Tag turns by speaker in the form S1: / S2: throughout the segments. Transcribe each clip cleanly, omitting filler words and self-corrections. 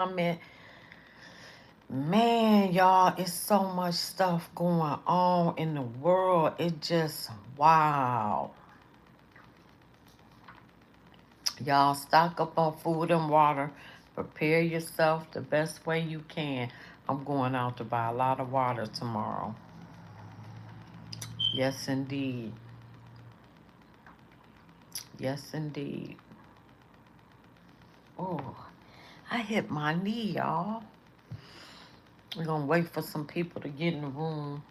S1: comment. Man, y'all, it's so much stuff going on in the world. It just, wow. Y'all, stock up on food and water. Prepare yourself the best way you can. I'm going out to buy a lot of water tomorrow. Yes, indeed. Yes, indeed. Oh, I hit my knee, y'all. We're going to wait for some people to get in the room.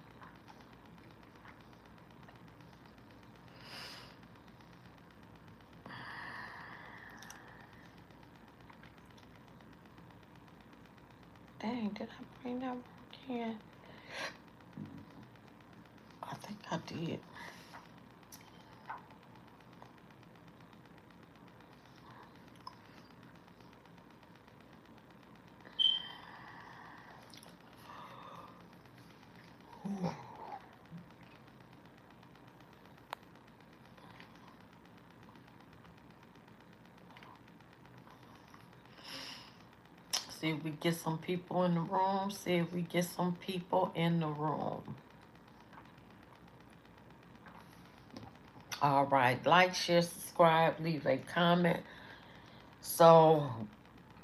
S1: Dang, did I bring that work in? I think I did. See if we get some people in the room. See if we get some people in the room. All right. Like, share, subscribe, leave a comment. So,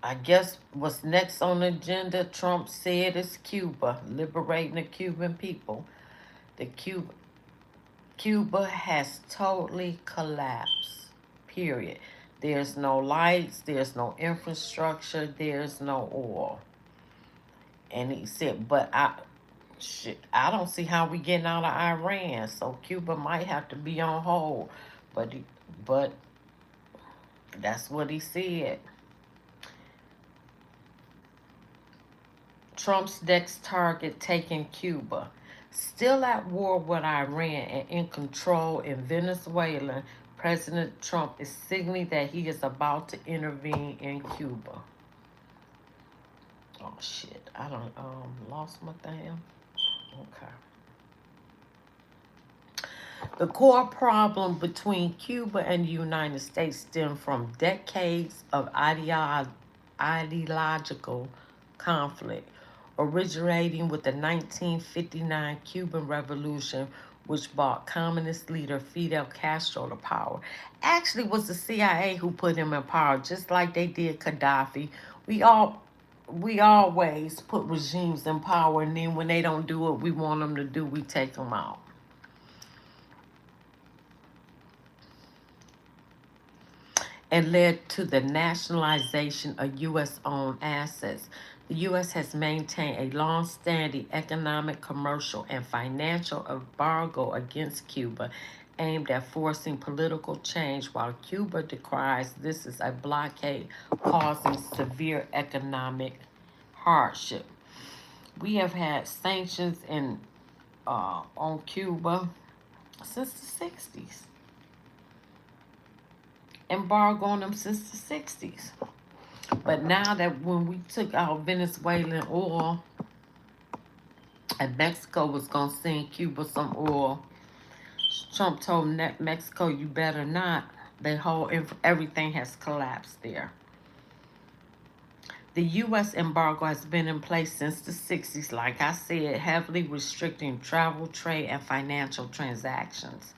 S1: I guess what's next on the agenda, Trump said, is Cuba, liberating the Cuban people. The Cuba has totally collapsed, period. There's no lights, there's no infrastructure, there's no oil. And he said, but I don't see how we getting out of Iran. So Cuba might have to be on hold. But that's what he said. Trump's next target taking Cuba. Still at war with Iran and in control in Venezuela, President Trump is signaling that he is about to intervene in Cuba. Oh shit! I don't lost my damn. Okay. The core problem between Cuba and the United States stemmed from decades of ideological conflict, originating with the 1959 Cuban Revolution, which brought communist leader Fidel Castro to power. Actually, it was the CIA who put him in power, just like they did Gaddafi. We all we always put regimes in power, and then when they don't do what we want them to do, we take them out. And led to the nationalization of U.S. owned assets. The U.S. has maintained a long standing economic, commercial, and financial embargo against Cuba aimed at forcing political change, while Cuba decries this is a blockade causing severe economic hardship. We have had sanctions on Cuba since the 60s, embargo on them since the 60s. But now that when we took our Venezuelan oil and Mexico was going to send Cuba some oil, Trump told Mexico, you better not. The whole everything has collapsed there. The U.S. embargo has been in place since the 60s, like I said, heavily restricting travel, trade, and financial transactions.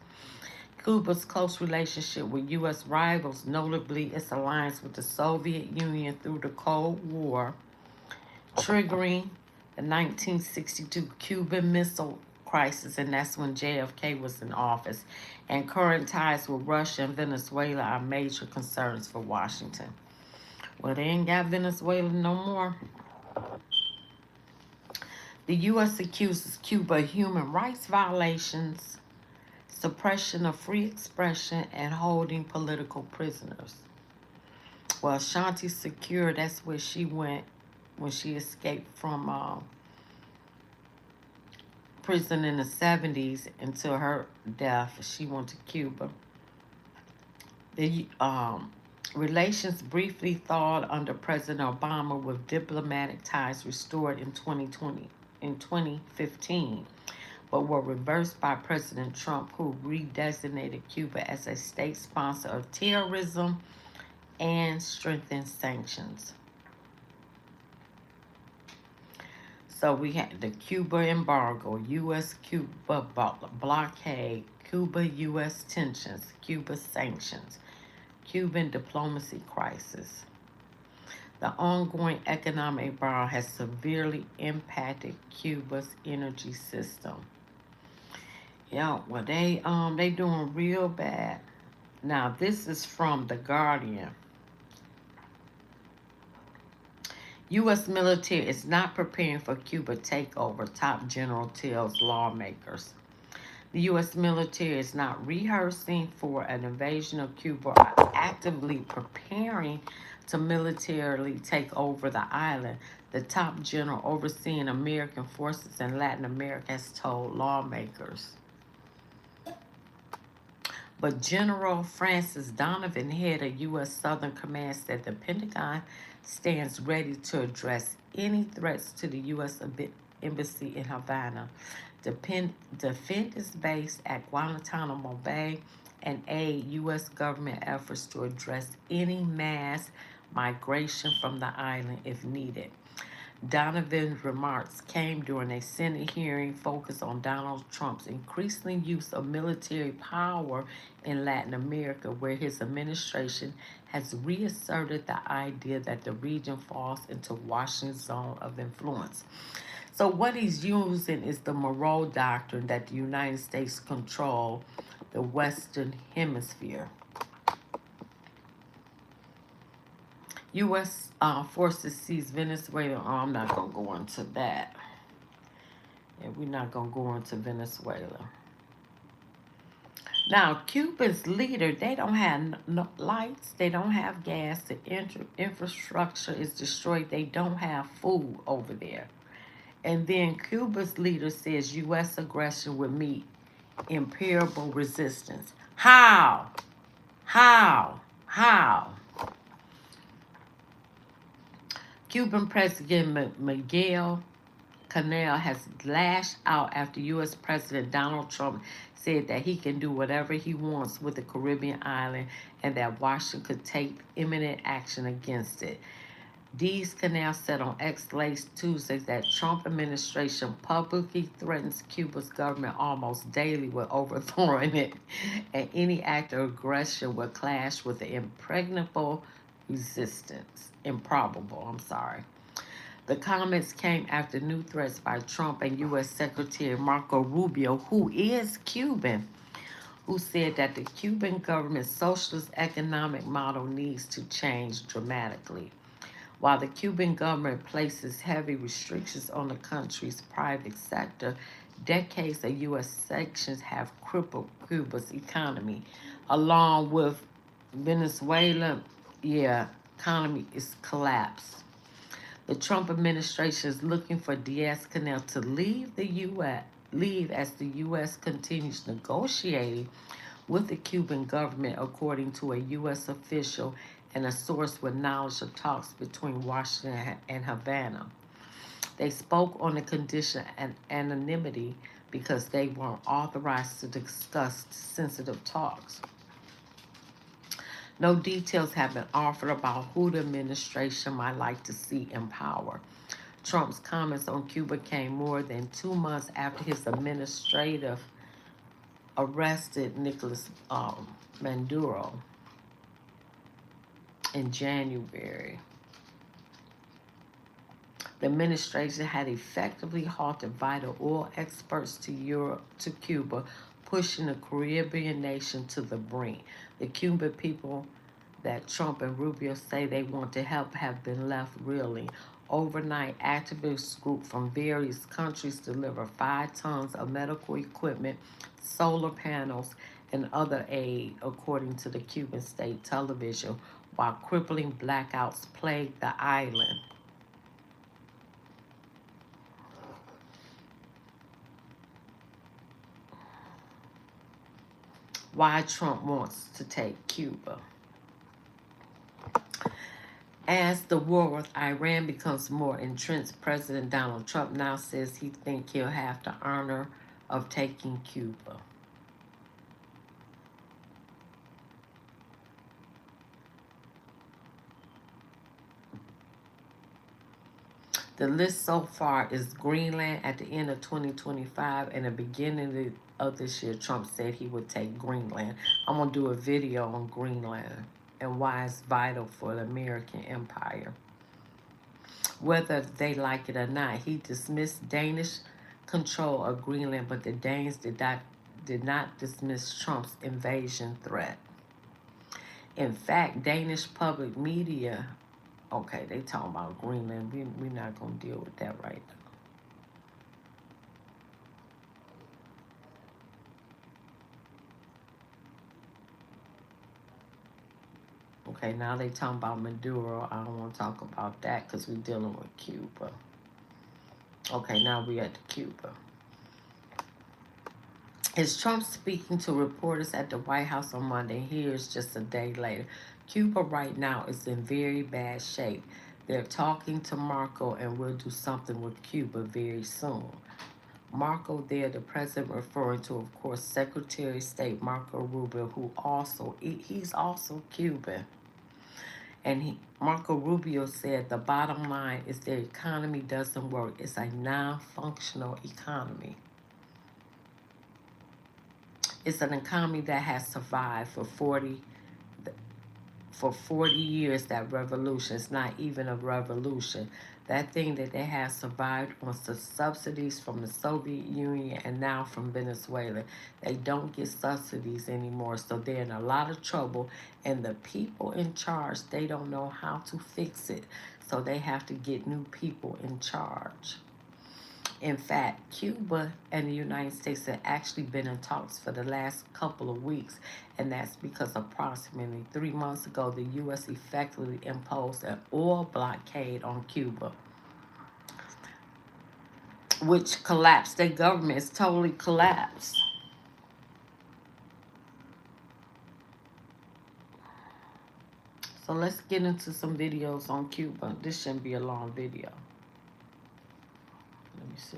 S1: Cuba's close relationship with U.S. rivals, notably its alliance with the Soviet Union through the Cold War, triggering the 1962 Cuban Missile Crisis, and that's when JFK was in office, and current ties with Russia and Venezuela are major concerns for Washington. Well, they ain't got Venezuela no more. The U.S. accuses Cuba of human rights violations, suppression of free expression, and holding political prisoners. Well, Shanti Secure, that's where she went when she escaped from prison in the 70s until her death. She went to Cuba. The relations briefly thawed under President Obama, with diplomatic ties restored in 2015, but were reversed by President Trump, who redesignated Cuba as a state sponsor of terrorism and strengthened sanctions. So we had the Cuba embargo, U.S. Cuba blockade, Cuba U.S. tensions, Cuba sanctions, Cuban diplomacy crisis. The ongoing economic embargo has severely impacted Cuba's energy system. Yeah, well they doing real bad. Now this is from The Guardian. U.S. military is not preparing for Cuba takeover, top general tells lawmakers. The U.S. military is not rehearsing for an invasion of Cuba or actively preparing to militarily take over the island, the top general overseeing American forces in Latin America has told lawmakers. But General Francis Donovan, head of U.S. Southern Command, said the Pentagon stands ready to address any threats to the U.S. Embassy in Havana, defend its base at Guantanamo Bay, and aid U.S. government efforts to address any mass migration from the island if needed. Donovan's remarks came during a Senate hearing focused on Donald Trump's increasing use of military power in Latin America, where his administration has reasserted the idea that the region falls into Washington's zone of influence. So what he's using is the Monroe Doctrine that the United States control the Western Hemisphere. U.S. Forces seize Venezuela. Oh, I'm not going to go into that. Yeah, we're not going to go into Venezuela. Now, Cuba's leader, they don't have no lights. They don't have gas. The infrastructure is destroyed. They don't have food over there. And then Cuba's leader says U.S. aggression would meet imperable resistance. How? How? How? Cuban President Miguel Canel has lashed out after U.S. President Donald Trump said that he can do whatever he wants with the Caribbean island and that Washington could take imminent action against it. Canel said on X late Tuesday that Trump administration publicly threatens Cuba's government almost daily with overthrowing it, and any act of aggression will clash with the impregnable resistance. Improbable, I'm sorry. The comments came after new threats by Trump and U.S. Secretary Marco Rubio, who is Cuban, who said that the Cuban government's socialist economic model needs to change dramatically. While the Cuban government places heavy restrictions on the country's private sector, decades of U.S. sanctions have crippled Cuba's economy. Along with Venezuela, economy is collapsed. The Trump administration is looking for Canel to leave as the U.S. continues negotiating with the Cuban government, according to a U.S. official and a source with knowledge of talks between Washington and Havana. They spoke on the condition of anonymity because they weren't authorized to discuss sensitive talks. No details have been offered about who the administration might like to see in power. Trump's comments on Cuba came more than 2 months after his administrative arrested Nicolas Maduro in January. The administration had effectively halted vital oil exports to Cuba, pushing the Caribbean nation to the brink. The Cuban people that Trump and Rubio say they want to help have been left reeling. Overnight, activist groups from various countries delivered 5 tons of medical equipment, solar panels, and other aid, according to the Cuban state television, while crippling blackouts plagued the island. Why Trump wants to take Cuba. As the war with Iran becomes more entrenched, President Donald Trump now says he thinks he'll have the honor of taking Cuba. The list so far is Greenland at the end of 2025 and the beginning of this year. Trump said he would take Greenland. I'm going to do a video on Greenland and why it's vital for the American empire. Whether they like it or not, he dismissed Danish control of Greenland, but the Danes did not dismiss Trump's invasion threat. In fact, Danish public media, okay, they talking about Greenland. We're not going to deal with that right now. Okay, now they talking about Maduro. I don't want to talk about that because we're dealing with Cuba. Okay, now we at Cuba. Is Trump speaking to reporters at the White House on Monday? Here's just a day later. Cuba right now is in very bad shape. They're talking to Marco and we'll do something with Cuba very soon. Marco there, the president referring to, of course, Secretary of State Marco Rubio, who he's also Cuban. And Marco Rubio said the bottom line is their economy doesn't work. It's a non-functional economy. It's an economy that has survived for 40 years. That revolution, it's not even a revolution. That thing that they have survived was the subsidies from the Soviet Union and now from Venezuela. They don't get subsidies anymore, so they're in a lot of trouble. And the people in charge, they don't know how to fix it, so they have to get new people in charge. In fact, Cuba and the United States have actually been in talks for the last couple of weeks, and that's because approximately 3 months ago, the U.S. effectively imposed an oil blockade on Cuba, which collapsed. Their government is totally collapsed. So let's get into some videos on Cuba. This shouldn't be a long video. Let me see.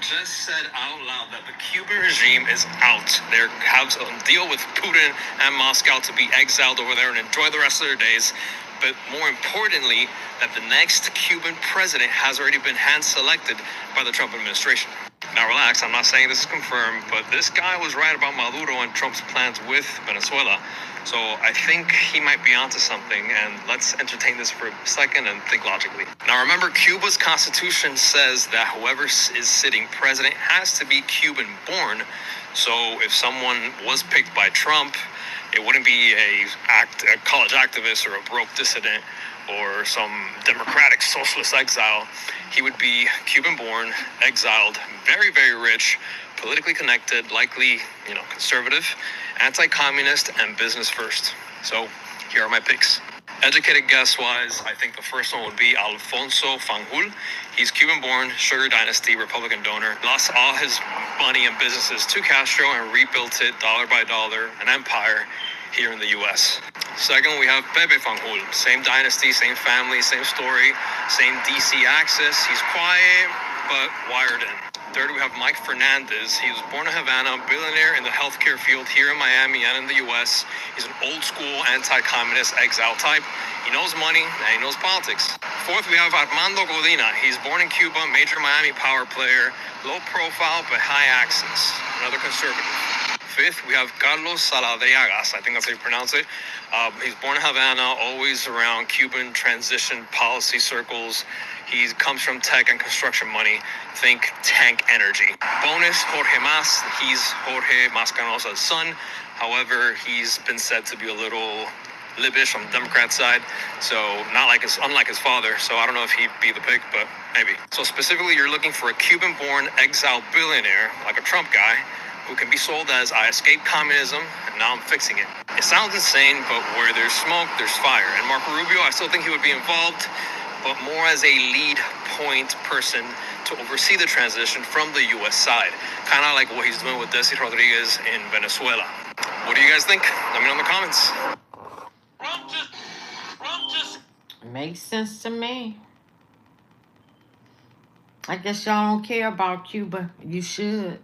S2: Just said out loud that the Cuban regime is out. They have a deal with Putin and Moscow to be exiled over there and enjoy the rest of their days. But more importantly, that the next Cuban president has already been hand-selected by the Trump administration. Now relax, I'm not saying this is confirmed, but this guy was right about Maduro and Trump's plans with Venezuela. So I think he might be onto something, and let's entertain this for a second and think logically. Now remember, Cuba's constitution says that whoever is sitting president has to be Cuban born. So if someone was picked by Trump, it wouldn't be a college activist or a broke dissident or some democratic socialist exile. He would be Cuban born, exiled, very, very rich, politically connected, likely, conservative, anti-communist, and business first. So here are my picks. Educated guess-wise, I think the first one would be Alfonso Fanjul. He's Cuban-born, Sugar Dynasty, Republican donor. Lost all his money and businesses to Castro and rebuilt it dollar by dollar, an empire here in the U.S. Second, we have Pepe Fanjul. Same dynasty, same family, same story, same D.C. axis. He's quiet, but wired in. Third, we have Mike Fernandez. He was born in Havana, billionaire in the healthcare field here in Miami and in the U.S. He's an old-school anti-communist exile type. He knows money and he knows politics. Fourth, we have Armando Godina. He's born in Cuba, major Miami power player, low profile but high access. Another conservative. Fifth, we have Carlos Saladriagas. I think that's how you pronounce it. He's born in Havana, always around Cuban transition policy circles. He comes from tech and construction money. Think tank energy. Bonus, Jorge Mas. He's Jorge Mascanosa's son. However, he's been said to be a little libbish on the Democrat side, so unlike his father. So I don't know if he'd be the pick, but maybe. So specifically, you're looking for a Cuban-born exile billionaire, like a Trump guy, who can be sold as I escaped communism and now I'm fixing it. It sounds insane, but where there's smoke, there's fire. And Marco Rubio, I still think he would be involved, but more as a lead point person to oversee the transition from the U.S. side. Kind of like what he's doing with Desi Rodriguez in Venezuela. What do you guys think? Let me know in the comments.
S1: Makes sense to me. I guess y'all don't care about Cuba. You should.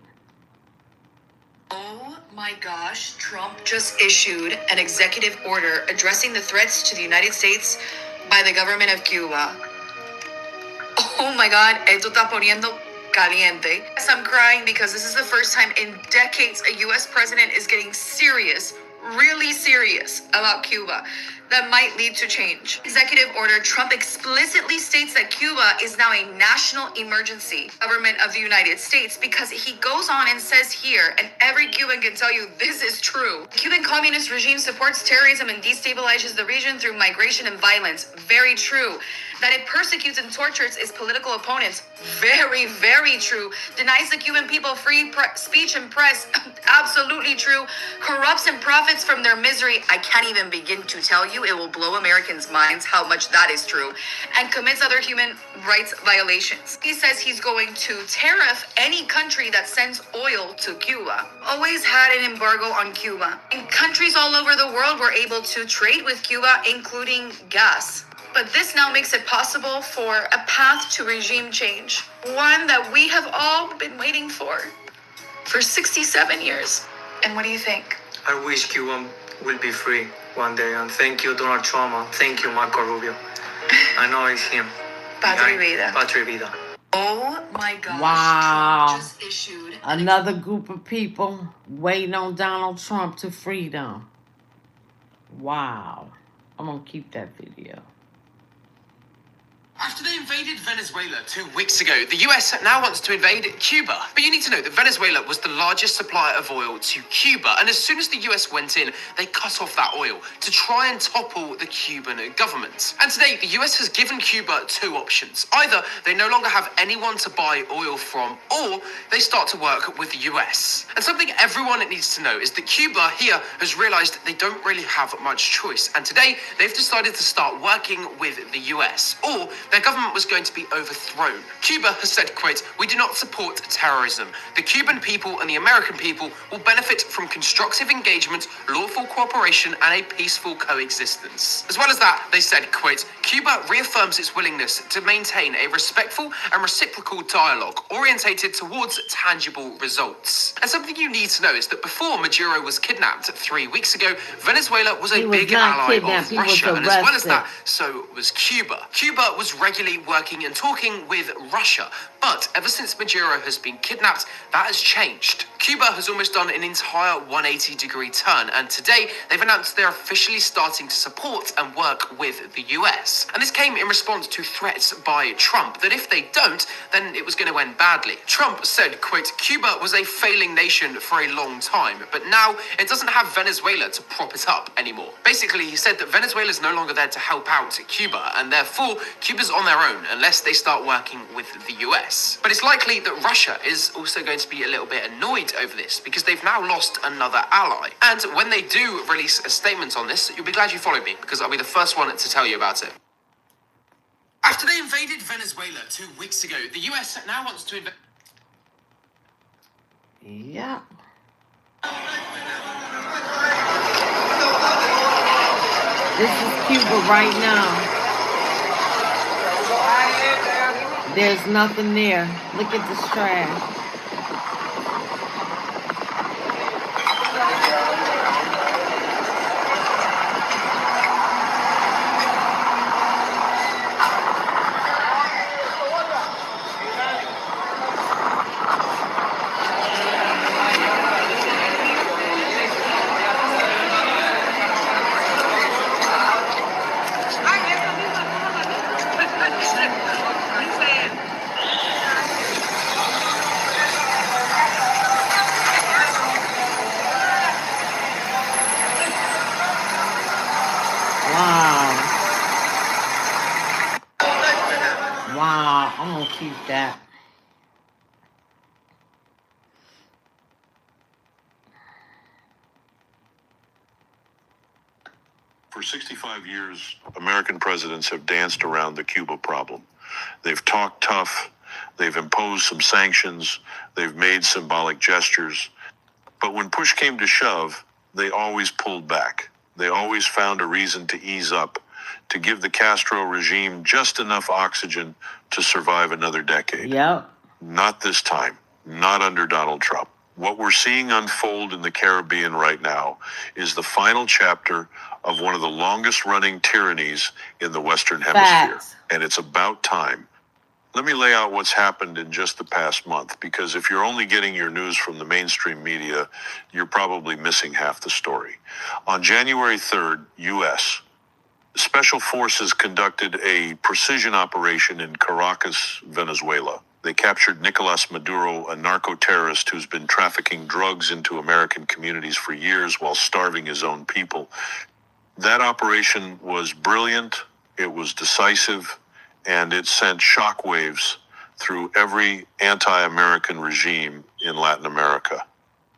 S3: Oh my gosh, Trump just issued an executive order addressing the threats to the United States by the government of Cuba. Oh my God, esto está poniendo caliente. Yes, I'm crying because this is the first time in decades a US president is getting serious, really serious about Cuba. That might lead to change. Executive order, Trump explicitly states that Cuba is now a national emergency. Government of the United States, because he goes on and says here, and every Cuban can tell you this is true. The Cuban communist regime supports terrorism and destabilizes the region through migration and violence. Very true. That it persecutes and tortures its political opponents. Very, very true. Denies the Cuban people free speech and press. Absolutely true. Corrupts and profits from their misery. I can't even begin to tell you. It will blow Americans' minds how much that is true. And commits other human rights violations. He says he's going to tariff any country that sends oil to Cuba. Always had an embargo on Cuba. And countries all over the world were able to trade with Cuba, including gas. But this now makes it possible for a path to regime change. One that we have all been waiting for 67 years. And what do you think?
S4: I wish Cuba will be free one day. And thank you, Donald Trump. And thank you, Marco Rubio. I know it's him.
S3: Patria Vida.
S4: Patria Vida.
S3: Oh my gosh.
S1: Wow.
S3: Trump just issued
S1: Another group of people waiting on Donald Trump to free them. Wow. I'm going to keep that video.
S2: After they invaded Venezuela 2 weeks ago, the US now wants to invade Cuba. But you need to know that Venezuela was the largest supplier of oil to Cuba, and as soon as the US went in, they cut off that oil to try and topple the Cuban government. And today, the US has given Cuba two options. Either they no longer have anyone to buy oil from, or they start to work with the US. And something everyone needs to know is that Cuba here has realized they don't really have much choice, and today they've decided to start working with the US, or their government was going to be overthrown. Cuba has said, quote, "We do not support terrorism. The Cuban people and the American people will benefit from constructive engagement, lawful cooperation, and a peaceful coexistence." As well as that, they said, quote, "Cuba reaffirms its willingness to maintain a respectful and reciprocal dialogue orientated towards tangible results." And something you need to know is that before Maduro was kidnapped 3 weeks ago, Venezuela was a big ally of Russia, and as well as that, so was Cuba. Cuba was regularly working and talking with Russia, but ever since Maduro has been kidnapped, that has changed. Cuba has almost done an entire 180-degree turn, and today they've announced they're officially starting to support and work with the US. And this came in response to threats by Trump that if they don't, then it was going to end badly. Trump said, quote, "Cuba was a failing nation for a long time, but now it doesn't have Venezuela to prop it up anymore." Basically, he said that Venezuela is no longer there to help out Cuba, and therefore Cuba's on their own unless they start working with the US. But it's likely that Russia is also going to be a little bit annoyed over this because they've now lost another ally. And when they do release a statement on this, you'll be glad you followed me because I'll be the first one to tell you about it. After they invaded Venezuela 2 weeks ago, the US now wants to invade.
S1: Yeah. This is Cuba right now. There's nothing there. Look at this trash. Wow, I'm gonna keep that.
S5: For 65 years, American presidents have danced around the Cuba problem. They've talked tough, they've imposed some sanctions, they've made symbolic gestures. But when push came to shove, they always pulled back. They always found a reason to ease up, to give the Castro regime just enough oxygen to survive another decade.
S1: Yep.
S5: Not this time. Not under Donald Trump. What we're seeing unfold in the Caribbean right now is the final chapter of one of the longest running tyrannies in the Western Hemisphere.
S1: Facts.
S5: And it's about time. Let me lay out what's happened in just the past month, because if you're only getting your news from the mainstream media, you're probably missing half the story. On January 3rd, U.S. Special Forces conducted a precision operation in Caracas, Venezuela. They captured Nicolas Maduro, a narco-terrorist who's been trafficking drugs into American communities for years while starving his own people. That operation was brilliant, it was decisive, and it sent shockwaves through every anti-American regime in Latin America.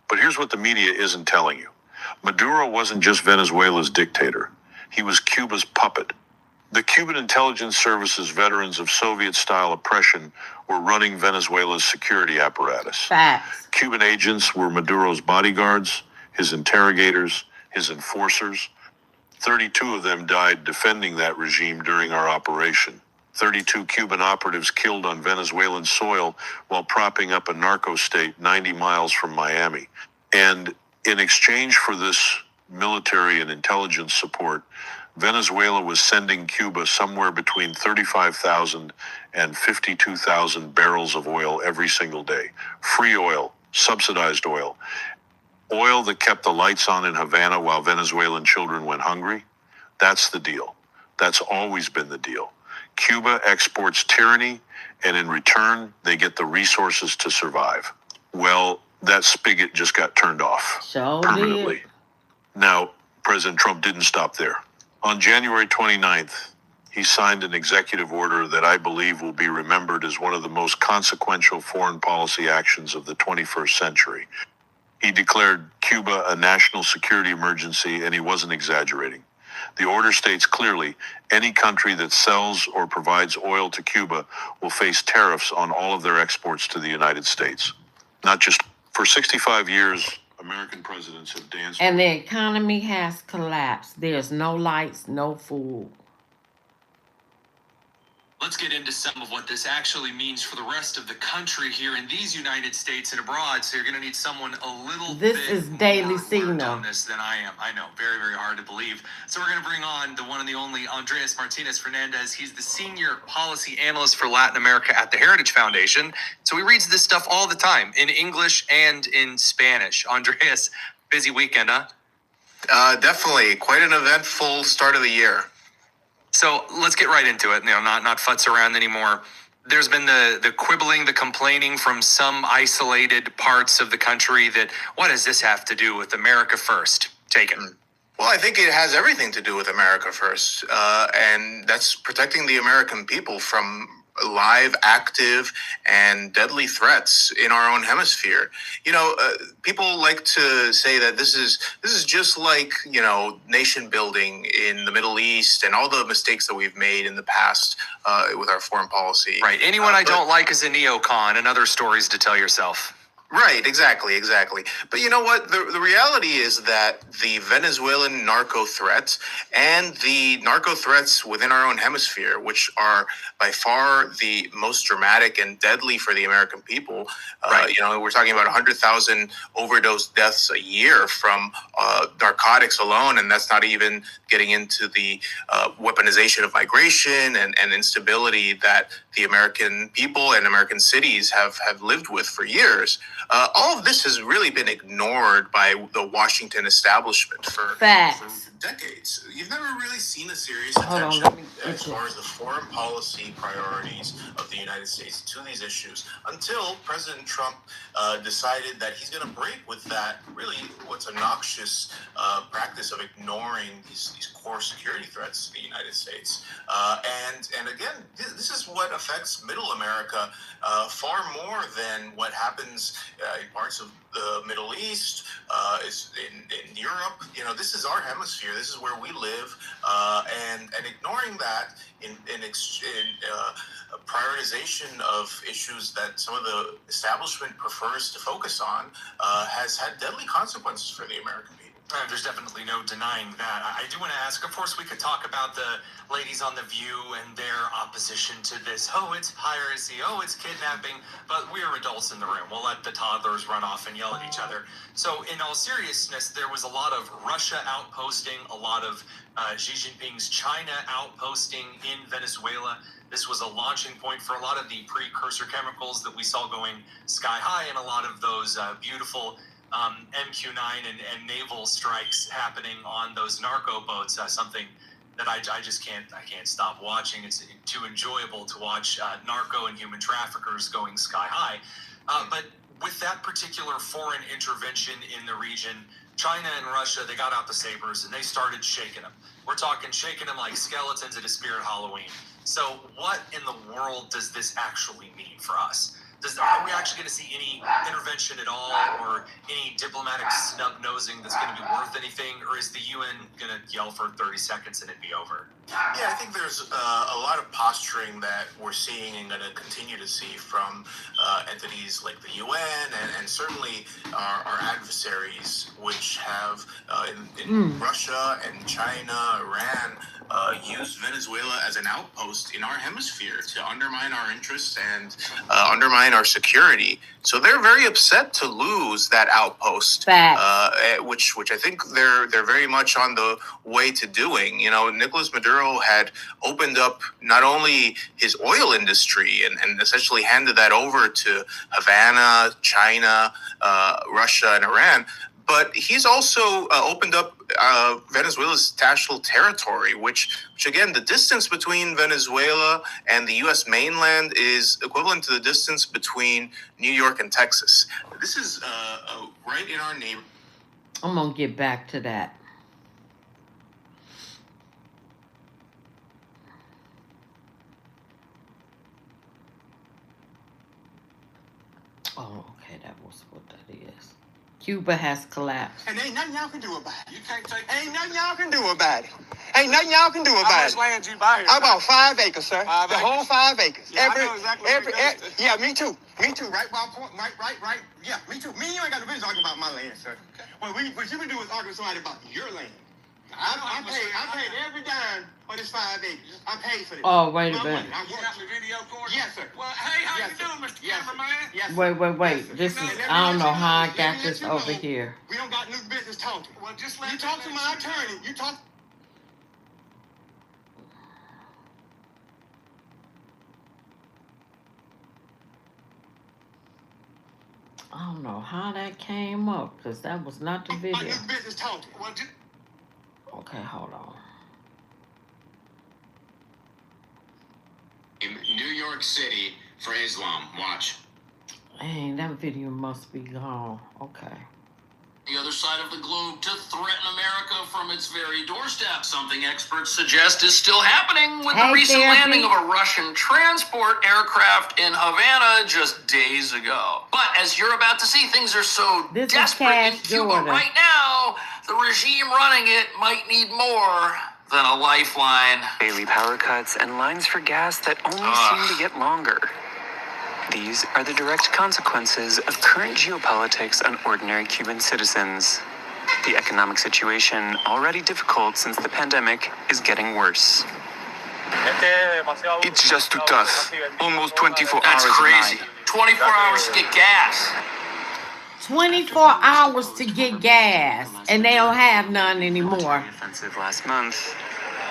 S5: But here's what the media isn't telling you. Maduro wasn't just Venezuela's dictator. He was Cuba's puppet. The Cuban intelligence services veterans of Soviet-style oppression were running Venezuela's security apparatus.
S1: Facts.
S5: Cuban agents were Maduro's bodyguards, his interrogators, his enforcers. 32 of them died defending that regime during our operation. 32 Cuban operatives killed on Venezuelan soil while propping up a narco state 90 miles from Miami. And in exchange for this military and intelligence support, Venezuela was sending Cuba somewhere between 35,000 and 52,000 barrels of oil every single day. Free oil, subsidized oil. Oil that kept the lights on in Havana while Venezuelan children went hungry. That's the deal. That's always been the deal. Cuba exports tyranny, and in return, they get the resources to survive. Well, that spigot just got turned off permanently.
S1: Did.
S5: Now, President Trump didn't stop there. On January 29th, he signed an executive order that I believe will be remembered as one of the most consequential foreign policy actions of the 21st century. He declared Cuba a national security emergency, and he wasn't exaggerating. The order states clearly, any country that sells or provides oil to Cuba will face tariffs on all of their exports to the United States. Not just for 65 years, American presidents have danced.
S1: And the economy has collapsed. There's no lights, no food.
S2: Let's get into some of what this actually means for the rest of the country here in these United States and abroad. So you're going to need someone a little
S1: This
S2: bit
S1: is Daily
S2: more worked
S1: Signal.
S2: on this than I am. I know, very, very hard to believe. So we're going to bring on the one and the only Andreas Martinez Fernandez. He's the senior policy analyst for Latin America at the Heritage Foundation. So he reads this stuff all the time in English and in Spanish. Andreas, busy weekend, huh?
S6: Definitely. Quite an eventful start of the year.
S2: So let's get right into it. Not futz around anymore. There's been the quibbling, the complaining from some isolated parts of the country that what does this have to do with America First? Take it.
S6: Well, I think it has everything to do with America First, and that's protecting the American people from live, active, and deadly threats in our own hemisphere. People like to say that this is just like nation building in the Middle East and all the mistakes that we've made in the past with our foreign policy.
S2: Right. Anyone I don't like is a neocon, and other stories to tell yourself.
S6: Right, exactly. But you know what? The reality is that the Venezuelan narco threats and the narco threats within our own hemisphere, which are by far the most dramatic and deadly for the American people,
S2: Right.
S6: We're talking about 100,000 overdose deaths a year from narcotics alone, and that's not even getting into the weaponization of migration and instability that the American people and American cities have lived with for years. All of this has really been ignored by the Washington establishment for decades. You've never really seen a serious attention as far as the foreign policy priorities of the United States to these issues until President Trump decided that he's going to break with that really what's a noxious practice of ignoring these core security threats to the United States. And again, this is what affects Middle America far more than what happens in parts of the Middle East, is in Europe. This is our hemisphere. This is where we live, and ignoring that in prioritization of issues that some of the establishment prefers to focus on has had deadly consequences for the American people.
S2: There's definitely no denying that. I do want to ask, of course, we could talk about the ladies on The View and their opposition to this. Oh, it's piracy. Oh, it's kidnapping. But we're adults in the room. We'll let the toddlers run off and yell at each other. So in all seriousness, there was a lot of Russia outposting, a lot of Xi Jinping's China outposting in Venezuela. This was a launching point for a lot of the precursor chemicals that we saw going sky high, and a lot of those beautiful MQ-9 and naval strikes happening on those narco boats. Something that I just can't stop watching. It's too enjoyable to watch narco and human traffickers going sky high. But with that particular foreign intervention in the region, China and Russia, they got out the sabers and they started shaking them. We're talking shaking them like skeletons at a spirit Halloween. So what in the world does this actually mean for us? Are we actually going to see any intervention at all, or any diplomatic snub-nosing that's going to be worth anything, or is the UN going to yell for 30 seconds and it be over?
S6: Yeah, I think there's a lot of posturing that we're seeing and going to continue to see from entities like the UN and certainly our adversaries, which have in Russia and China, Iran, used Venezuela as an outpost in our hemisphere to undermine our interests and undermine our security. So they're very upset to lose that outpost, which I think they're very much on the way to doing. You know, Nicolas Maduro had opened up not only his oil industry and essentially handed that over to Havana, China, Russia, and Iran, but he's also opened up Venezuela's national territory, which again, the distance between Venezuela and the U.S. mainland is equivalent to the distance between New York and Texas. This is right in our neighborhood.
S1: I'm going to get back to that. Oh, okay, that was what that is. Cuba has collapsed.
S7: And ain't nothing y'all can do about it.
S2: You can't take.
S7: Ain't nothing y'all can do about it. Ain't nothing y'all can do about
S2: How
S7: it.
S2: much land you buy here?
S7: I bought 5 acres, sir.
S2: 5
S7: the
S2: acres?
S7: whole 5 acres.
S2: Yeah, I know exactly what it goes to.
S7: Yeah, me too. Me too. Right, right. Yeah, me too. Me and you ain't got no business arguing about my land, sir. Okay. What you can do is argue with somebody about your land. I paid every dime for this 5 acres. I paid for this.
S1: Oh, wait a minute.
S7: You got the video for it? Yes, sir.
S2: Well, hey, how
S7: Yes,
S2: you doing, Mr. Cameraman?
S7: Yes, sir.
S1: Wait. This is, I don't know how I got this over here.
S7: We don't got no business talking.
S2: Well, just let
S7: You talk to my attorney. You talk.
S1: I don't know how that came up, because that was not the
S7: My
S1: video.
S7: new business talking.
S2: Well, just
S1: Okay, hold on.
S8: In New York City for Islam. Watch.
S1: Dang, that video must be gone. Okay.
S8: The other side of the globe to threaten America from its very doorstep. Something experts suggest is still happening with the recent landing of a Russian transport aircraft in Havana just days ago. But as you're about to see, things are so desperate in Cuba right now, the regime running it might need more than a lifeline.
S9: Daily power cuts and lines for gas that only seem to get longer. These are the direct consequences of current geopolitics on ordinary Cuban citizens. The economic situation, already difficult since the pandemic, is getting worse.
S10: It's just too tough. Almost 24
S8: That's
S10: hours
S8: crazy.
S10: a night.
S8: 24 hours to get gas.
S1: 24 hours to get gas, and they don't have none anymore.
S9: Offensive last month.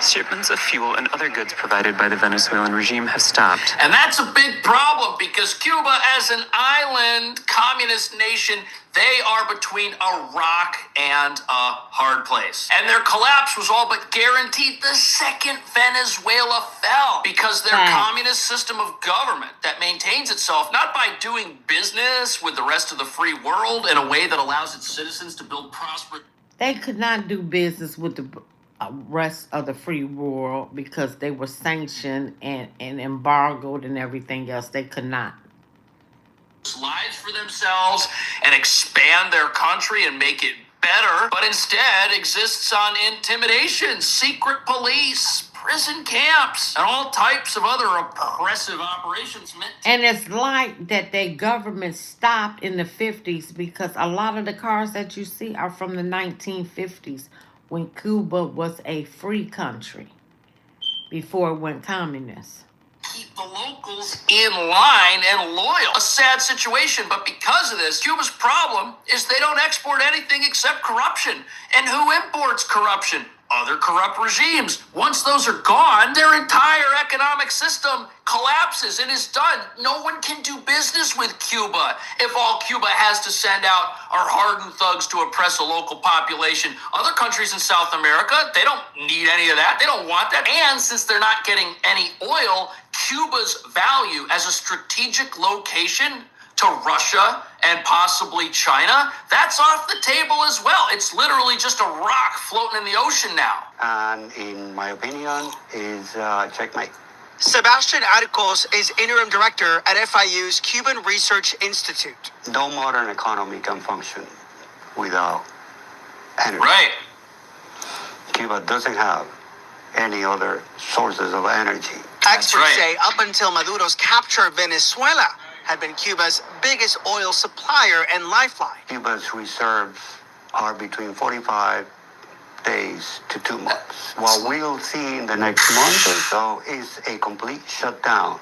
S9: Shipments of fuel and other goods provided by the Venezuelan regime have stopped.
S8: And that's a big problem because Cuba, as an island communist nation, they are between a rock and a hard place. And their collapse was all but guaranteed the second Venezuela fell because their communist system of government that maintains itself not by doing business with the rest of the free world in a way that allows its citizens to build prosperous.
S1: They could not do business with the rest of the free world because they were sanctioned and embargoed and everything else. They could not.
S8: Lives for themselves and expand their country and make it better, but instead exists on intimidation, secret police, prison camps, and all types of other oppressive operations meant to.
S1: And it's like that their government stopped in the 50s because a lot of the cars that you see are from the 1950s when Cuba was a free country before it went communist.
S8: Keep the locals in line and loyal. A sad situation, but because of this, Cuba's problem is they don't export anything except corruption. And who imports corruption? Other corrupt regimes. Once those are gone, their entire economic system collapses and is done. No one can do business with Cuba if all Cuba has to send out are hardened thugs to oppress a local population. Other countries in South America, they don't need any of that. They don't want that. And since they're not getting any oil, Cuba's value as a strategic location to Russia and possibly China, that's off the table as well. It's literally just a rock floating in the ocean now.
S11: And in my opinion, is checkmate.
S12: Sebastian Arcos is interim director at FIU's Cuban Research Institute.
S11: No modern economy can function without energy.
S8: Right.
S11: Cuba doesn't have any other sources of energy.
S12: Experts say up until Maduro's capture, Venezuela had been Cuba's biggest oil supplier and lifeline.
S11: Cuba's reserves are between 45 days to 2 months. What we'll see in the next month or so is a complete shutdown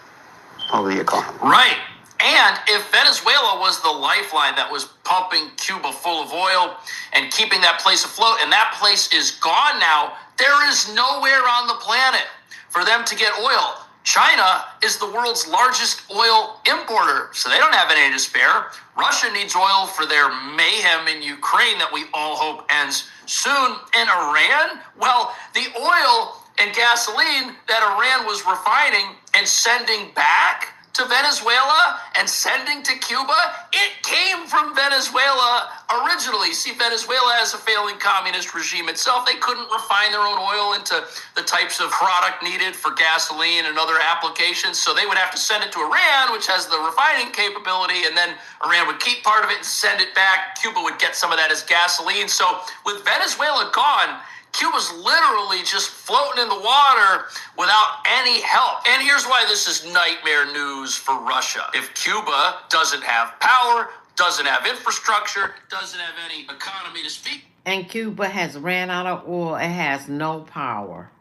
S11: of the economy.
S8: Right. And if Venezuela was the lifeline that was pumping Cuba full of oil and keeping that place afloat, and that place is gone now, there is nowhere on the planet for them to get oil. China is the world's largest oil importer, so they don't have any to spare. Russia needs oil for their mayhem in Ukraine that we all hope ends soon. And Iran, well, the oil and gasoline that Iran was refining and sending back to Venezuela and sending to Cuba, it came from Venezuela originally. See, Venezuela has a failing communist regime itself. They couldn't refine their own oil into the types of product needed for gasoline and other applications, so they would have to send it to Iran, which has the refining capability, and then Iran would keep part of it and send it back. Cuba would get some of that as gasoline. So with Venezuela gone, Cuba's literally just floating in the water without any help. And here's why this is nightmare news for Russia. If Cuba doesn't have power, doesn't have infrastructure, doesn't have any economy to speak.
S1: And Cuba has ran out of oil. It has no power.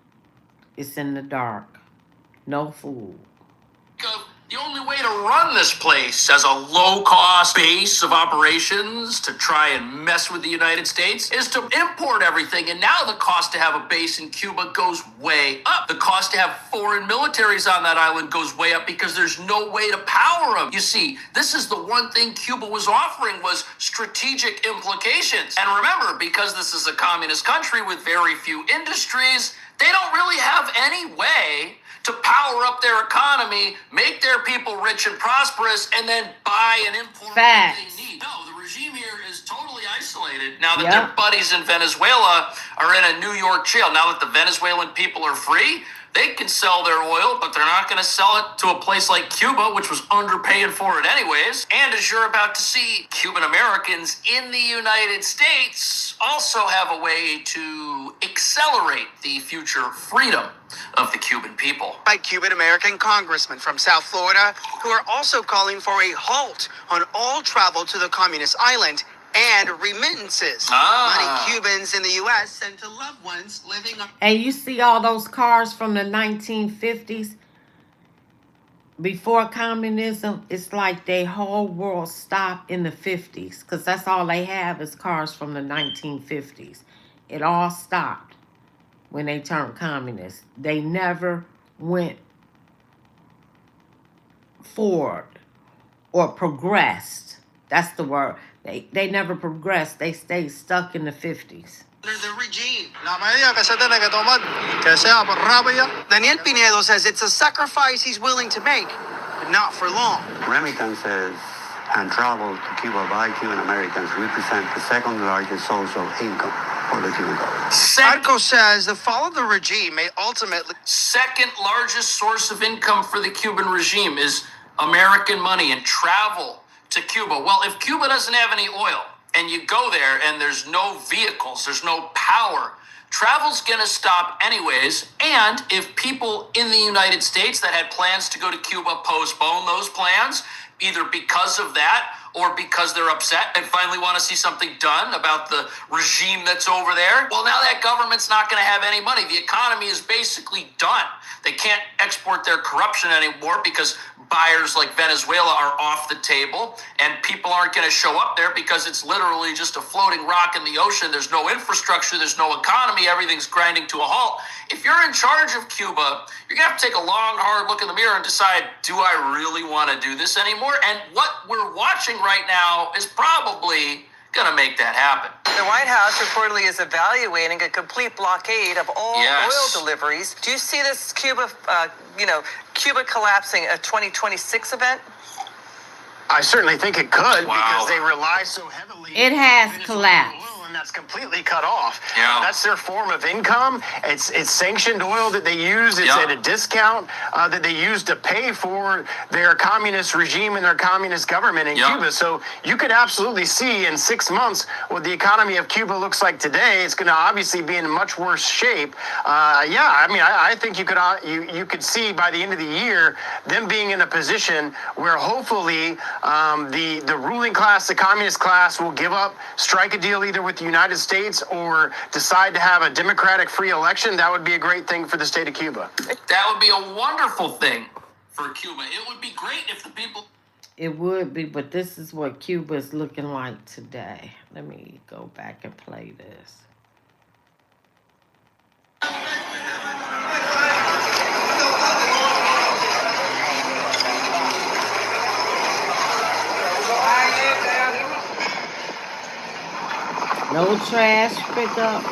S1: It's in the dark. No food.
S8: The only way to run this place as a low-cost base of operations to try and mess with the United States is to import everything. And now the cost to have a base in Cuba goes way up. The cost to have foreign militaries on that island goes way up because there's no way to power them. You see, this is the one thing Cuba was offering was strategic implications. And remember, because this is a communist country with very few industries, they don't really have any way to power up their economy, make their people rich and prosperous, and then buy and import what they need. No, the regime here is totally isolated now that their buddies in Venezuela are in a New York jail. Now that the Venezuelan people are free, they can sell their oil, but they're not going to sell it to a place like Cuba, which was underpaying for it anyways. And as you're about to see, Cuban Americans in the United States also have a way to accelerate the future freedom of the Cuban people.
S12: By Cuban American congressmen from South Florida who are also calling for a halt on all travel to the communist island and remittances. Money Cubans in the U.S. send to loved ones living on.
S1: And you see all those cars from the 1950s before communism, it's like their whole world stopped in the 50s because that's all they have is cars from the 1950s. It all stopped when they turned communist. They never went forward or progressed. That's the word. They never progressed. They stayed stuck in the 50s.
S12: Under the regime. Daniel Pinedo says it's a sacrifice he's willing to make, but not for long.
S11: Remittances and travel to Cuba by Cuban Americans represent the second largest source of income for the Cuban government.
S12: Arcos says the fall of the regime may ultimately...
S8: Second largest source of income for the Cuban regime is American money and travel to Cuba. Well, if Cuba doesn't have any oil and you go there and there's no vehicles, there's no power, travel's going to stop anyways. And if people in the United States that had plans to go to Cuba postpone those plans, either because of that or because they're upset and finally want to see something done about the regime that's over there, well, now that government's not going to have any money. The economy is basically done. They can't export their corruption anymore because buyers like Venezuela are off the table, and people aren't going to show up there because it's literally just a floating rock in the ocean. There's no infrastructure, there's no economy, everything's grinding to a halt. If you're in charge of Cuba, you're going to have to take a long, hard look in the mirror and decide, do I really want to do this anymore? And what we're watching right now is probably going to make that happen.
S13: The White House reportedly is evaluating a complete blockade of all oil deliveries. Do you see this Cuba collapsing a 2026 event?
S14: I certainly think it could because they rely so heavily.
S1: It has collapsed.
S14: And that's completely cut off.
S8: Yeah.
S14: That's their form of income. It's sanctioned oil that they use. It's at a discount that they use to pay for their communist regime and their communist government in Cuba. So you could absolutely see in 6 months what the economy of Cuba looks like today. It's going to obviously be in much worse shape. I think you could see by the end of the year them being in a position where hopefully the ruling class, the communist class, will give up, strike a deal either with the United States or decide to have a democratic free election. That would be a great thing for the state of Cuba.
S8: That would be a wonderful thing for Cuba. It would be great if the people...
S1: It would be, but this is what Cuba is looking like today. Let me go back and play this. No trash pickup.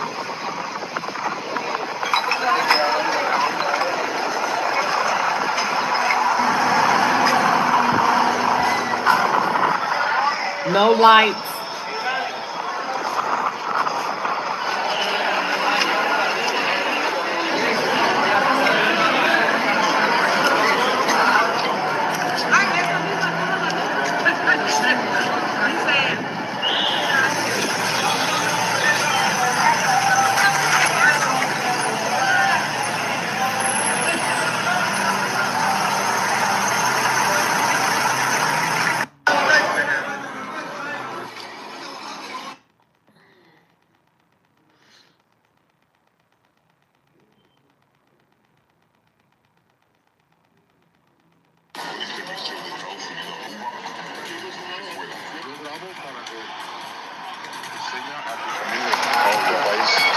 S1: No lights.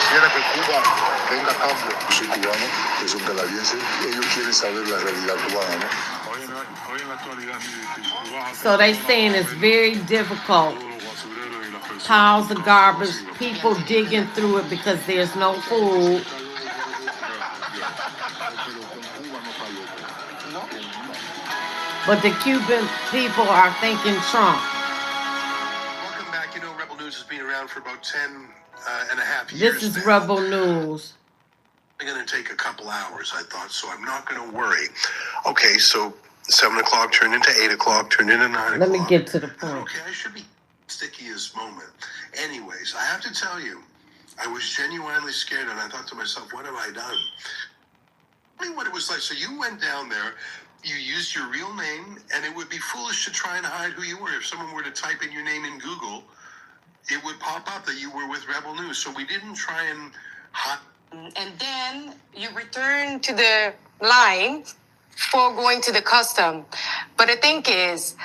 S15: Quisiera que Cuba tenga cambio. Yo soy cubano, yo soy canadiense, ellos quieren saber la realidad cubana, ¿no?
S1: So they saying it's very difficult. Piles of garbage, people digging through it because there's no food. But the Cuban people are thinking Trump.
S15: Welcome back. You know, Rebel News has been around for about 10 and a half years.
S1: This is
S15: now.
S1: Rebel News.
S15: It's going to take a couple hours, I thought, so I'm not going to worry. Okay, so 7 o'clock turned into 8 o'clock, turned into 9 o'clock.
S1: Let me get to the point.
S15: Okay, I should be stickiest moment. Anyways, I have to tell you, I was genuinely scared, and I thought to myself, what have I done? Tell me what it was like. So you went down there, you used your real name, and it would be foolish to try and hide who you were. If someone were to type in your name in Google, it would pop up that you were with Rebel News. So we didn't try and hide.
S3: And then you return to the line for going to the custom. But the thing is,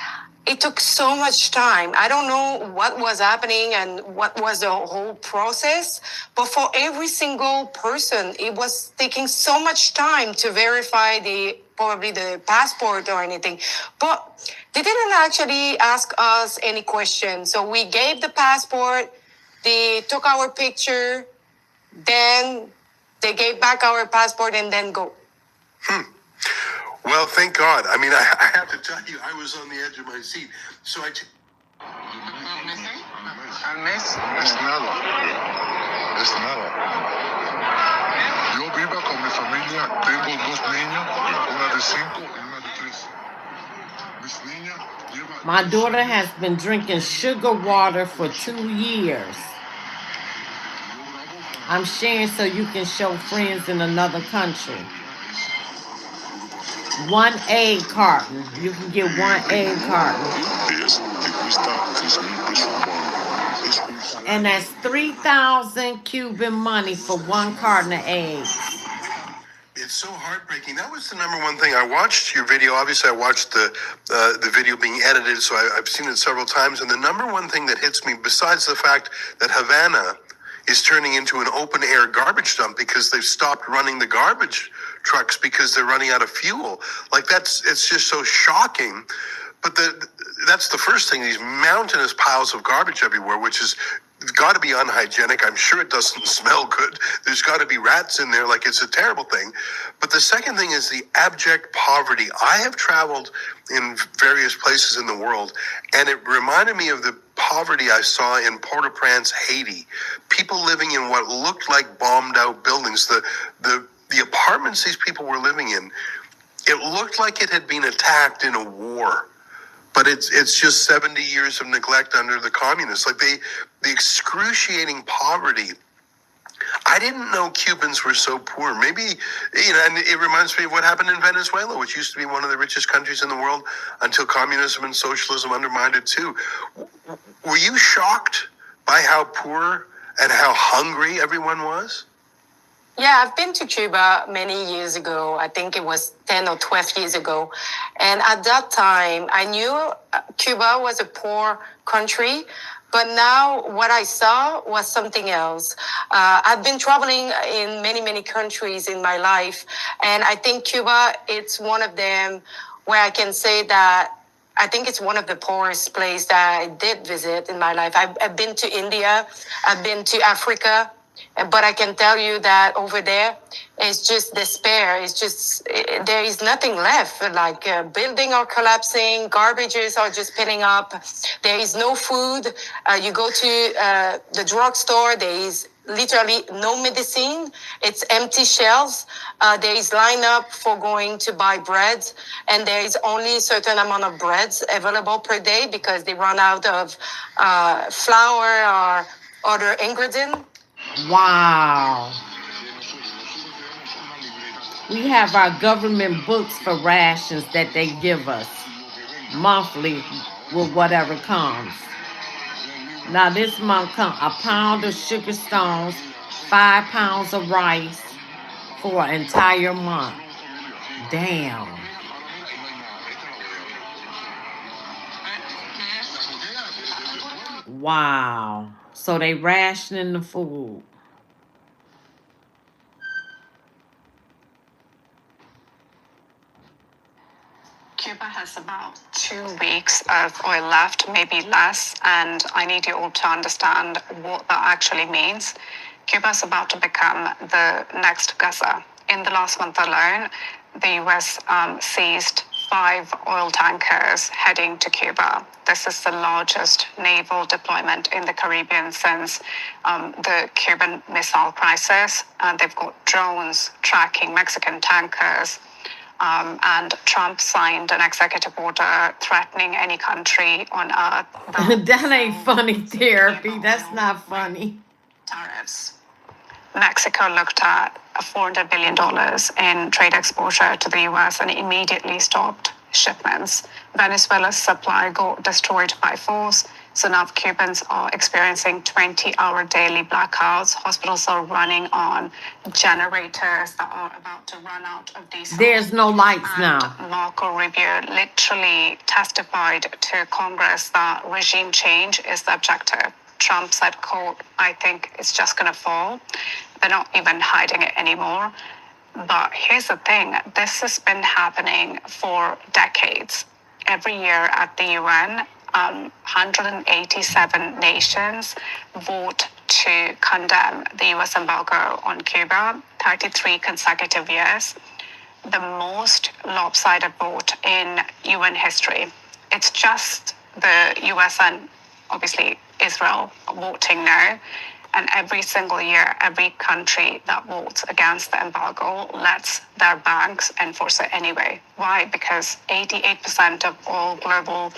S3: it took so much time. I don't know what was happening and what was the whole process, but for every single person, it was taking so much time to verify probably the passport or anything. But they didn't actually ask us any questions. So we gave the passport, they took our picture, then they gave back our passport and then go.
S15: Well, thank God. I mean, I have to tell you, I was on the edge of my seat. So I...
S10: Al mes. Es nada. Es nada. Yo vivo con mi familia. Tengo 2 niños, una de 5 y una de 3. Mis niñas llevan...
S1: My daughter has been drinking sugar water for 2 years. I'm sharing so you can show friends in another country. 1 egg carton. You can get 1 egg carton. And that's 3,000 Cuban money for 1 carton of eggs.
S15: It's so heartbreaking. That was the number one thing. I watched your video. Obviously, I watched the video being edited, so I've seen it several times. And the number one thing that hits me, besides the fact that Havana is turning into an open-air garbage dump because they've stopped running the garbage trucks because they're running out of fuel. Like, it's just so shocking. But that's the first thing, these mountainous piles of garbage everywhere, which is got to be unhygienic. I'm sure it doesn't smell good. There's got to be rats in there. Like, it's a terrible thing. But the second thing is the abject poverty. I have traveled in various places in the world, and it reminded me of the poverty I saw in Port-au-Prince, Haiti. People living in what looked like bombed out buildings. The apartments these people were living in, it looked like it had been attacked in a war. But it's just 70 years of neglect under the communists. Like, the excruciating poverty. I didn't know Cubans were so poor. Maybe, and it reminds me of what happened in Venezuela, which used to be one of the richest countries in the world until communism and socialism undermined it too. Were you shocked by how poor and how hungry everyone was?
S16: Yeah, I've been to Cuba many years ago. I think it was 10 or 12 years ago. And at that time, I knew Cuba was a poor country. But now what I saw was something else. I've been traveling in many, many countries in my life. And I think Cuba, it's one of them where I can say that I think it's one of the poorest places that I did visit in my life. I've been to India. I've been to Africa. But I can tell you that over there, it's just despair. It's just, there is nothing left. Like buildings are collapsing, garbages are just piling up. There is no food. You go to the drugstore, there is literally no medicine. It's empty shelves. There is lineup for going to buy bread, and there is only a certain amount of breads available per day because they run out of flour or other ingredients.
S1: Wow. We have our government books for rations that they give us monthly with whatever comes. Now this month comes a pound of sugar stones, 5 pounds of rice for an entire month. Damn. Wow. So they rationing the food.
S17: Cuba has about 2 weeks of oil left, maybe less, and I need you all to understand what that actually means. Cuba is about to become the next Gaza. In the last month alone, the US seized 5 oil tankers heading to Cuba. This is the largest naval deployment in the Caribbean since the Cuban Missile Crisis. They've got drones tracking Mexican tankers. And Trump signed an executive order threatening any country on earth.
S1: That ain't funny therapy. That's not funny.
S17: Tariffs. Mexico looked at $400 billion in trade exposure to the US and immediately stopped shipments. Venezuela's supply got destroyed by force. So now Cubans are experiencing 20-hour daily blackouts. Hospitals are running on generators that are about to run out of diesel.
S1: There's no lights now.
S17: Marco Rubio literally testified to Congress that regime change is the objective. Trump said, quote, I think it's just going to fall. They're not even hiding it anymore. But here's the thing. This has been happening for decades. Every year at the UN, 187 nations vote to condemn the US embargo on Cuba, 33 consecutive years, the most lopsided vote in UN history. It's just the US and obviously Israel voting no. And every single year, every country that votes against the embargo lets their banks enforce it anyway. Why? Because 88% of all global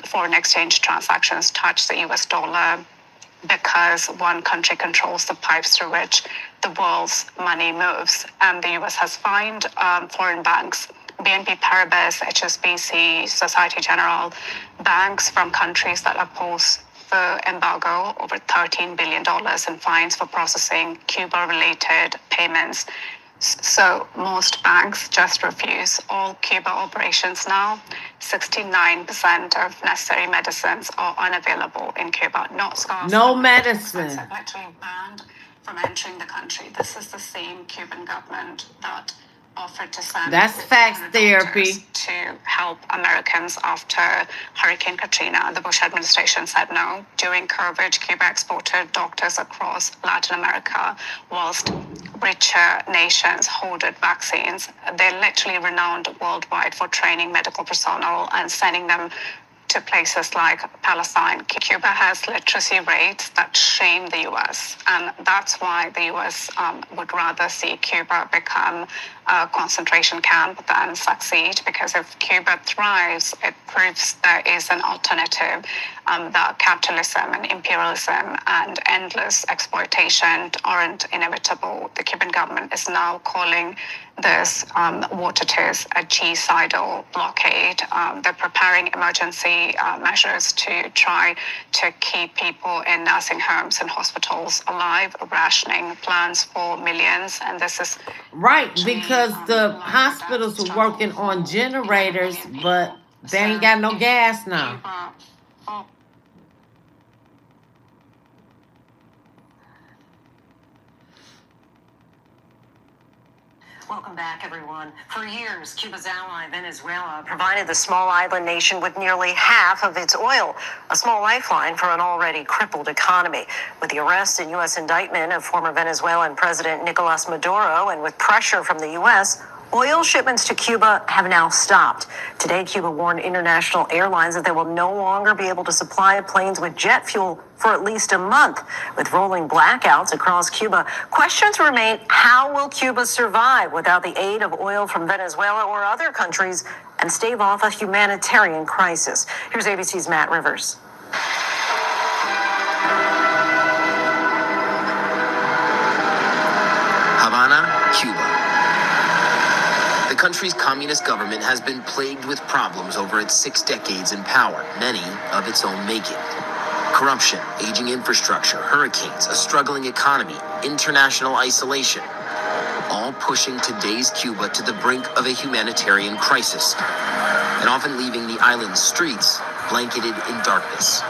S17: foreign exchange transactions touch the US dollar. because one country controls the pipes through which the world's money moves. And the US has fined foreign banks, BNP Paribas, HSBC, Societe Generale, banks from countries that oppose the embargo, over $13 billion in fines for processing Cuba-related payments. So most banks just refuse all Cuba operations now. 69% of necessary medicines are unavailable in Cuba. Not scarce.
S1: No medicine.
S17: Literally banned from entering the country. This is the same Cuban government that offered to send
S1: That's facts therapy
S17: to help Americans after Hurricane Katrina. The Bush administration said no. During COVID, Cuba exported doctors across Latin America, whilst richer nations hoarded vaccines. They're literally renowned worldwide for training medical personnel and sending them to places like Palestine. Cuba has literacy rates that shame the US, and that's why the US would rather see Cuba become a concentration camp than succeed, because if Cuba thrives, it proves there is an alternative, that capitalism and imperialism and endless exploitation aren't inevitable. The Cuban government is now calling this what it is, a genocidal blockade. They're preparing emergency measures to try to keep people in nursing homes and hospitals alive, rationing plans for millions. And this is
S1: right, because the hospitals are working on generators, but they ain't got no gas now.
S18: Welcome back, everyone. For years, Cuba's ally, Venezuela, provided the small island nation with nearly half of its oil, a small lifeline for an already crippled economy. With the arrest and U.S. indictment of former Venezuelan President Nicolas Maduro and with pressure from the U.S., oil shipments to Cuba have now stopped. Today, Cuba warned international airlines that they will no longer be able to supply planes with jet fuel for at least a month. With rolling blackouts across Cuba, questions remain: how will Cuba survive without the aid of oil from Venezuela or other countries and stave off a humanitarian crisis? Here's ABC's Matt Rivers.
S19: Havana, Cuba. The country's communist government has been plagued with problems over its 6 decades in power, many of its own making. Corruption, aging infrastructure, hurricanes, a struggling economy, international isolation, all pushing today's Cuba to the brink of a humanitarian crisis, and often leaving the island's streets blanketed in darkness.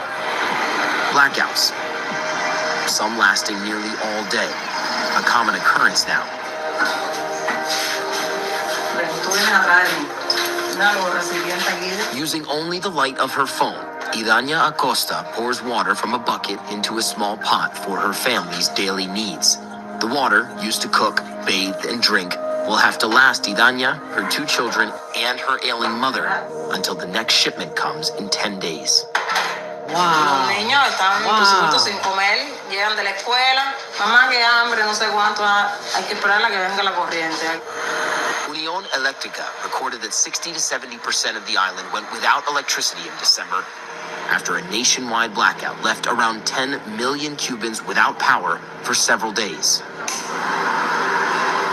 S19: Blackouts, some lasting nearly all day, a common occurrence now. Using only the light of her phone, Idania Acosta pours water from a bucket into a small pot for her family's daily needs. The water, used to cook, bathe, and drink, will have to last Idania, her 2 children, and her ailing mother until the next shipment comes in 10 days.
S18: Los niños están incluso sin comer, llegan de la escuela, mamá que hambre, no sé cuánto, hay que esperar a que venga la corriente.
S19: Unión Electrica recorded that 60 to 70% of the island went without electricity in December after a nationwide blackout left around 10 million Cubans without power for several days.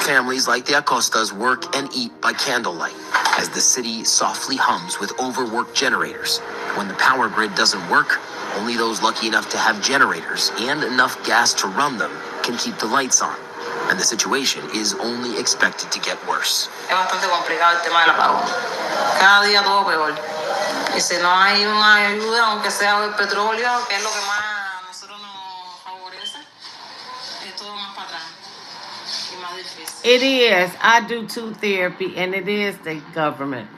S19: Families like the Acostas work and eat by candlelight as the city softly hums with overworked generators. When the power grid doesn't work, only those lucky enough to have generators and enough gas to run them can keep the lights on. And the situation is only expected to get worse.
S18: Es bastante complicado el tema del apagón. Cada día todo peor. Y si no hay una ayuda, aunque sea el petróleo, que es lo que más a nosotros nos favorece, es todo más para atrás y más difícil.
S1: It is. I do too therapy, and it is the government.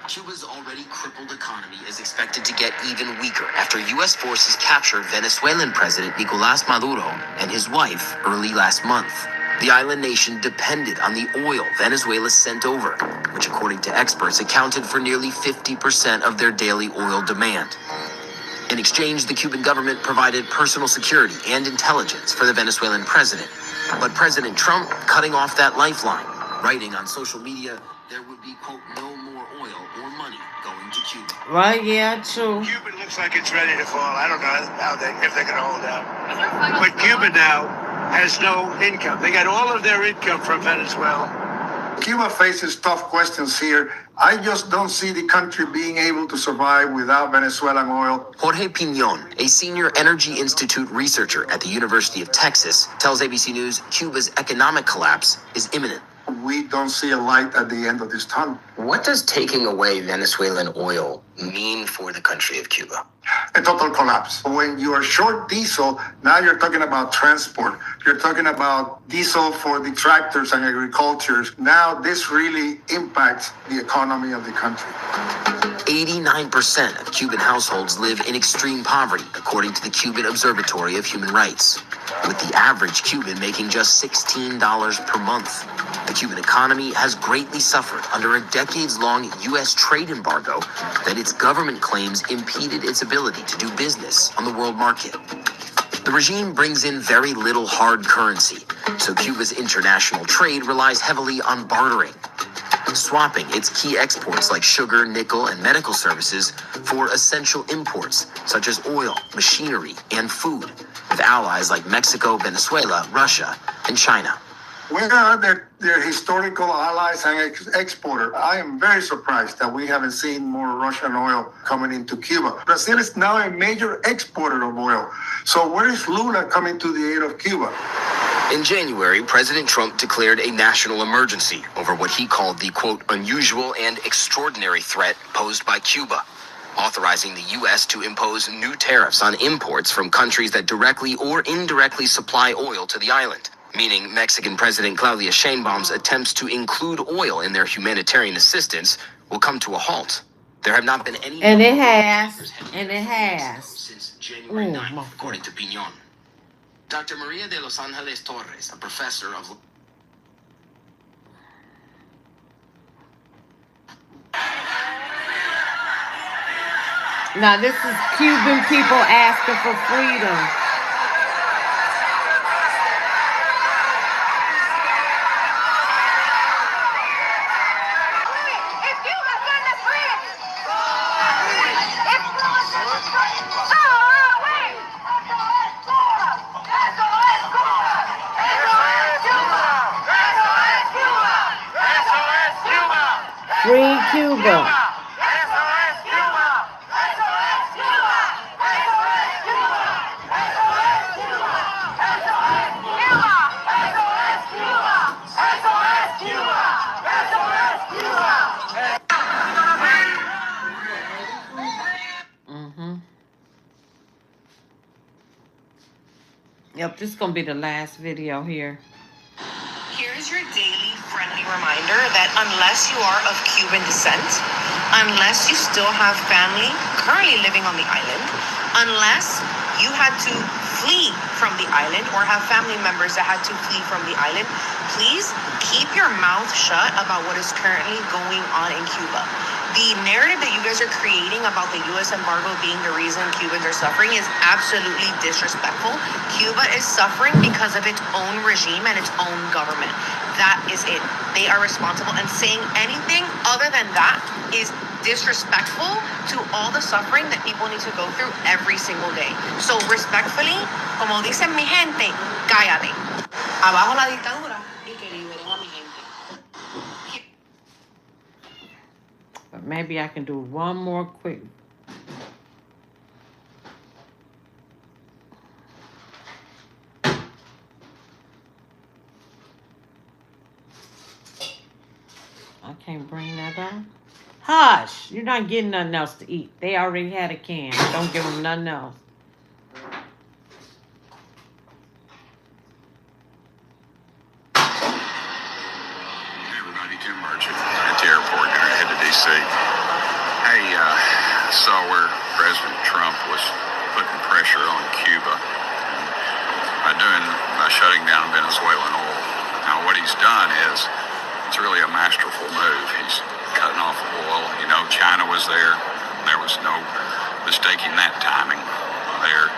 S19: Cuba's already crippled economy is expected to get even weaker after U.S. forces captured Venezuelan President Nicolas Maduro and his wife early last month. The island nation depended on the oil Venezuela sent over, which according to experts accounted for nearly 50% of their daily oil demand. In exchange, the Cuban government provided personal security and intelligence for the Venezuelan president. But President Trump cutting off that lifeline writing on social media there would be, quote, no more oil or money going to Cuba.
S1: Right, yeah, true.
S20: Cuba looks like it's ready to fall. I don't know if they can hold out. But Cuba now has no income. They got all of their income from Venezuela.
S21: Cuba faces tough questions here. I just don't see the country being able to survive without Venezuelan oil.
S19: Jorge Piñon, a senior Energy Institute researcher at the University of Texas, tells ABC News Cuba's economic collapse is imminent.
S21: We don't see a light at the end of this tunnel.
S19: What does taking away Venezuelan oil mean for the country of Cuba?
S21: A total collapse. When you are short diesel, now you're talking about transport. You're talking about diesel for the tractors and agriculture. Now this really impacts the economy of the country.
S19: 89% of Cuban households live in extreme poverty, according to the Cuban Observatory of Human Rights, with the average Cuban making just $16 per month. The Cuban economy has greatly suffered under a decades-long U.S. trade embargo that its government claims impeded its ability to do business on the world market. The regime brings in very little hard currency, so Cuba's international trade relies heavily on bartering, swapping its key exports like sugar, nickel, and medical services for essential imports such as oil, machinery, and food, with allies like Mexico, Venezuela, Russia, and China.
S21: Where are their historical allies and exporters? I am very surprised that we haven't seen more Russian oil coming into Cuba. Brazil is now a major exporter of oil. So where is Lula coming to the aid of Cuba?
S19: In January, President Trump declared a national emergency over what he called the, quote, unusual and extraordinary threat posed by Cuba, authorizing the U.S. to impose new tariffs on imports from countries that directly or indirectly supply oil to the island, meaning Mexican President Claudia Sheinbaum's attempts to include oil in their humanitarian assistance will come to a halt. There have not been any...
S1: And it has.
S19: Since January 9th, according to Piñon. Dr. Maria de Los Angeles Torres, a professor of...
S1: Now, this is Cuban people asking for freedom. Free Cuba. Yep, this is going to be the last video here.
S3: Here's your daily friendly reminder that unless you are of Cuban descent, unless you still have family currently living on the island, unless you had to flee from the island or have family members that had to flee from the island, please keep your mouth shut about what is currently going on in Cuba. The narrative that you guys are creating about the U.S. embargo being the reason Cubans are suffering is absolutely disrespectful. Cuba is suffering because of its own regime and its own government. That is it. They are responsible, and saying anything other than that is disrespectful to all the suffering that people need to go through every single day. So respectfully, como dicen mi gente, cállate. Abajo la dictadura y que liberen a mi gente.
S1: But maybe I can do one more quick. I can't bring that up. Hush! You're not getting nothing else to eat. They already had a can. Don't give them nothing else.
S22: Everybody, Tim Merchant at the airport going to head to D.C. Hey, I saw where President Trump was putting pressure on Cuba by shutting down Venezuelan oil. Now, what he's done is it's really a masterful move. He's cutting off oil. You know, China was there. There was no mistaking that timing. They're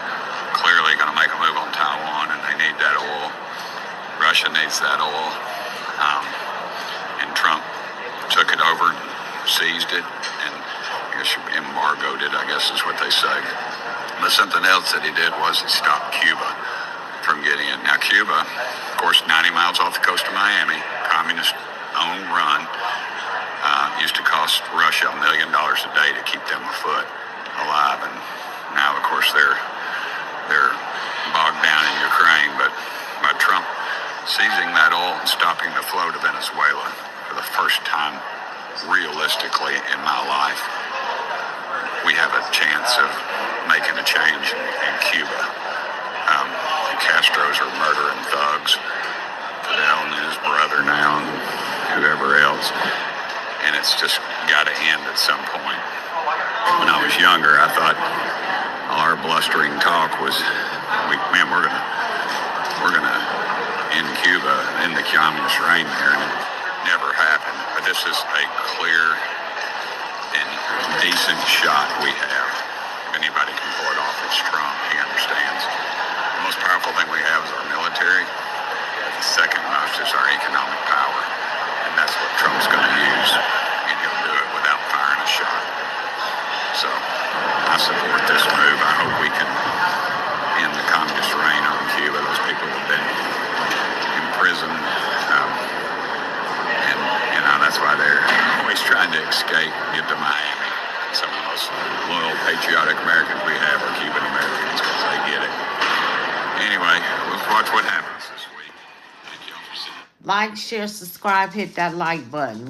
S22: clearly going to make a move on Taiwan, and they need that oil. Russia needs that oil. took it over, seized it, and I guess embargoed it, I guess is what they say. But something else that he did was he stopped Cuba from getting it. Now, Cuba, of course, 90 miles off the coast of Miami, communist-owned run, used to cost Russia $1 million a day to keep them afloat, alive. And now, of course, they're bogged down in Ukraine. But by Trump seizing that oil and stopping the flow to Venezuela for the first time realistically in my life, we have a chance of making a change in Cuba. The Castros are murdering thugs, Fidel and his brother now, and whoever else. And it's just got to end at some point. When I was younger, I thought all our blustering talk was, we're gonna end Cuba, end the communist reign there, and it never happened. But this is a clear and decent shot we have. If anybody can pull it off, it's Trump. He understands. The most powerful thing we have is our military. The second most is our economic power. And that's what Trump's going to use. And he'll do it without firing a shot. So I support this move. I hope we can end the communist reign on Cuba. Those people have been imprisoned. And that's why they're always trying to escape, get to Miami. Some of the most loyal, patriotic Americans we have are Cuban Americans because they get it. Anyway, let's watch what happens this week. Thank y'all for seeing.
S1: Like, share, subscribe, hit that like button.